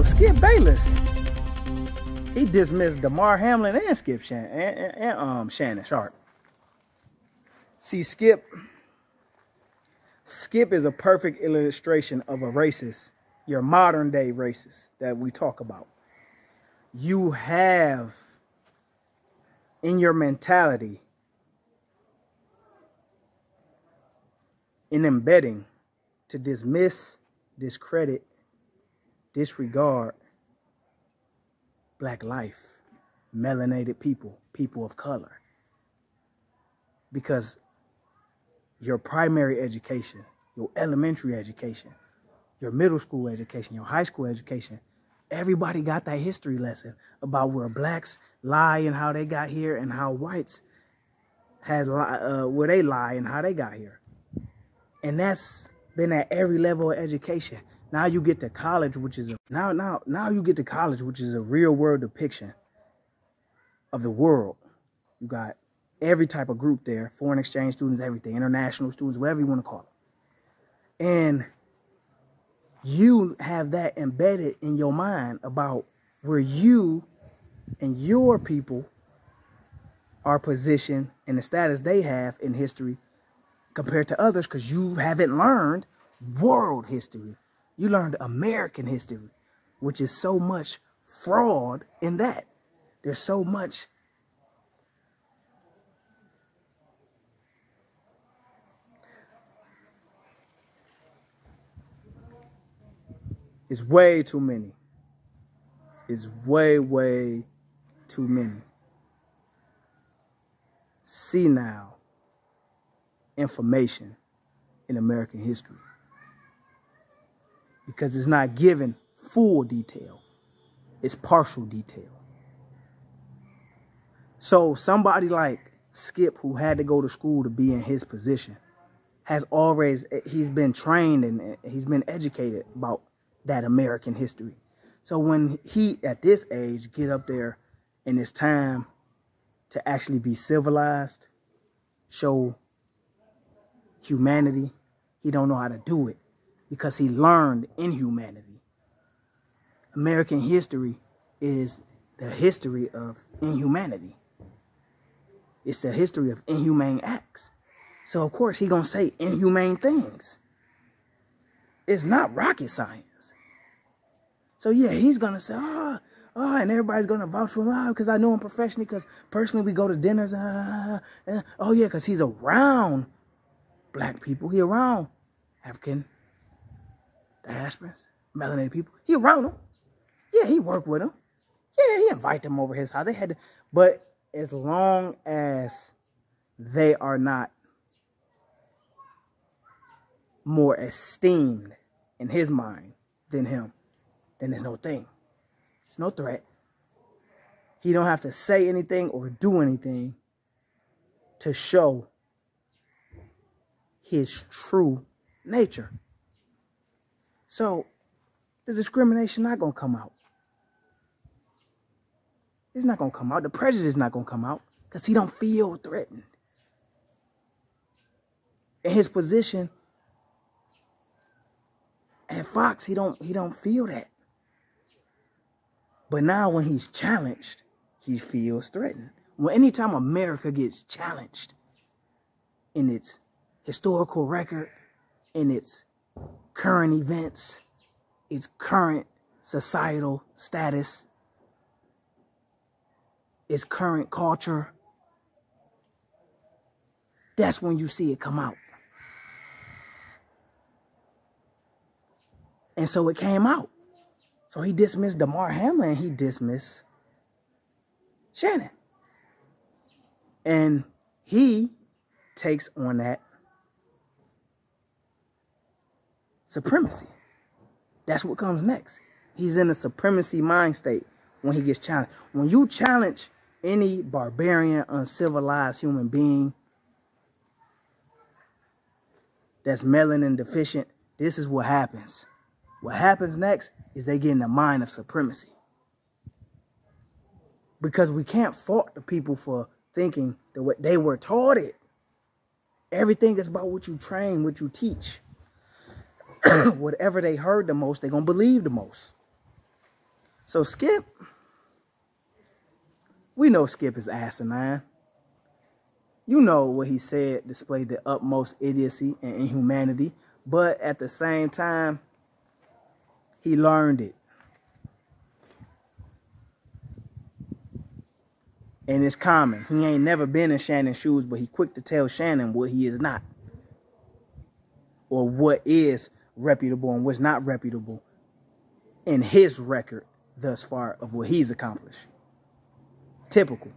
Skip Bayless, he dismissed Damar, Hamlin, and Skip Shannon and Shannon Sharpe. See, Skip is a perfect illustration of a racist, your modern day racist that we talk about. You have in your mentality an embedding to dismiss, discredit, disregard black life, melanated people, people of color. Because your primary education, your elementary education, your middle school education, your high school education, everybody got that history lesson about where blacks lie and how they got here, and how whites had where they lie and how they got here. And that's been at every level of education. Now you get to college, which is now you get to college, which is a real world depiction of the world. You got every type of group there, foreign exchange students, everything, international students, whatever you want to call it. And you have that embedded in your mind about where you and your people are positioned and the status they have in history compared to others, because you haven't learned world history. You learned American history, which is so much fraud in that. There's so much it's way too many. It's way too many. See now information in American history, because it's not given full detail, it's partial detail. So somebody like Skip, who had to go to school to be in his position, he's been trained and he's been educated about that American history. So when he at this age get up there and it's time to actually be civilized, show humanity, he don't know how to do it because he learned inhumanity. American history is the history of inhumanity. It's the history of inhumane acts. So of course he gonna say inhumane things. It's not rocket science. So yeah, he's gonna say, and everybody's gonna vouch for him, because I know him professionally, because personally we go to dinners, oh yeah, because he's around black people, he around African diasporans, melanated people, he around them. Yeah, he worked with them. Yeah, he invite them over his house. They had to, but as long as they are not more esteemed in his mind than him, then there's no thing. It's no threat. He don't have to say anything or do anything to show his true nature. So the discrimination not gonna come out. It's not gonna come out. The prejudice is not gonna come out because he don't feel threatened. In his position at Fox, he don't feel that. But now when he's challenged, he feels threatened. Well, anytime America gets challenged in its historical record, in its current events, its current societal status, its current culture, that's when you see it come out. And so it came out. So he dismissed Damar Hamlin and he dismissed Shannon. And he takes on that supremacy. That's what comes next. He's in a supremacy mind state when he gets challenged. When you challenge any barbarian, uncivilized human being that's melanin deficient, this is what happens. What happens next is they get in the mind of supremacy. Because we can't fault the people for thinking that what they were taught it. Everything is about what you train, what you teach. Whatever they heard the most, they're going to believe the most. So Skip, we know Skip is asinine. You know what he said displayed the utmost idiocy and inhumanity, but at the same time, he learned it. And it's common. He ain't never been in Shannon's shoes, but he quick to tell Shannon what he is not. Or what is reputable and what's not reputable in his record thus far of what he's accomplished. Typical.